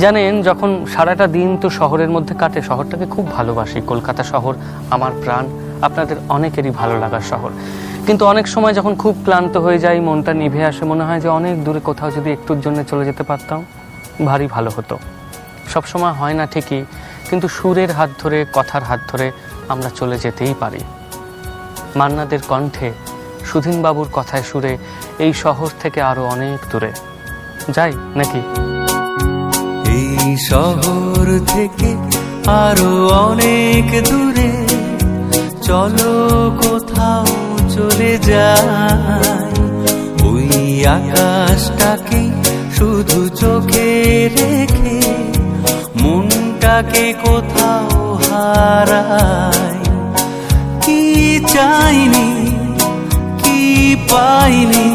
জানেন, যখন সারাটা দিন তো শহরের মধ্যে কাটে, শহরটাকে খুব ভালোবাসি। কলকাতা শহর আমার প্রাণ, আপনাদের অনেকেরই ভালো লাগার শহর। কিন্তু অনেক সময় যখন খুব ক্লান্ত হয়ে যাই, মনটা নিভে আসে, মনে হয় যে অনেক দূরে কোথাও যদি একটুর জন্য চলে যেতে পারতাম, ভারী ভালো হতো। সবসময় হয় না ঠিকই, কিন্তু সুরের হাত ধরে, কথার হাত ধরে আমরা চলে যেতেই পারি। মান্নাদের কণ্ঠে, সুধীনবাবুর কথায় সুরে এই শহর থেকে আরো অনেক দূরে যাই নাকি? এই শহর থেকে আরো অনেক দূরে চলো কোথাও চলে যাই। ওই আকাশটাকে শুধু চোখে রেখে মনটাকে কোথাও হারাই। কি চাইনি, কি পাইনি,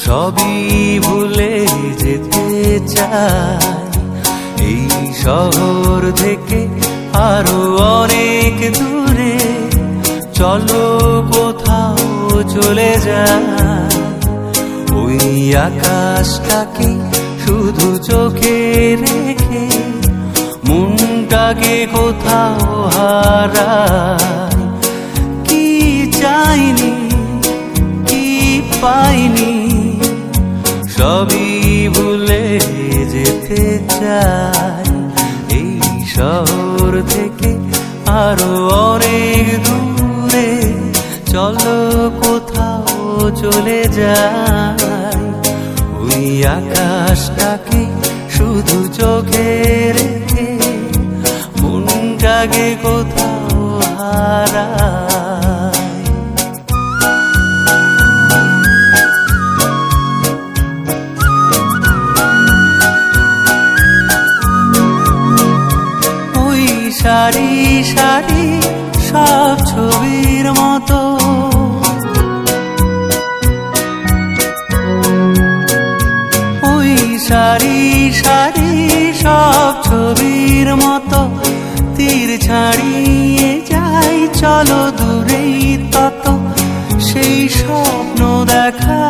সবই ভুলে যেতে চাই। এই শহর থেকে আরো অনেক দূরে চলো কোথাও চলে যাই। ওই আকাশটাকে শুধু চোখে রেখে মনটাকে কোথাও হারাই। কি চাইনি, কি পাইনি, সবই ভুলে যেতে চাই। এই শহর থেকে আরো অনেক দূরে চলো কোথাও চলে যাই। ওই আকাশটাকে শুধু চোখে রেখে মনটাকে কোথাও হারাই। ওই সারি সারি সব ছবির মতো ওই সারি সারি সব ছবির মতো তীর ছাড়িয়ে যাই চলো দূরেই তত সেই স্বপ্ন দেখা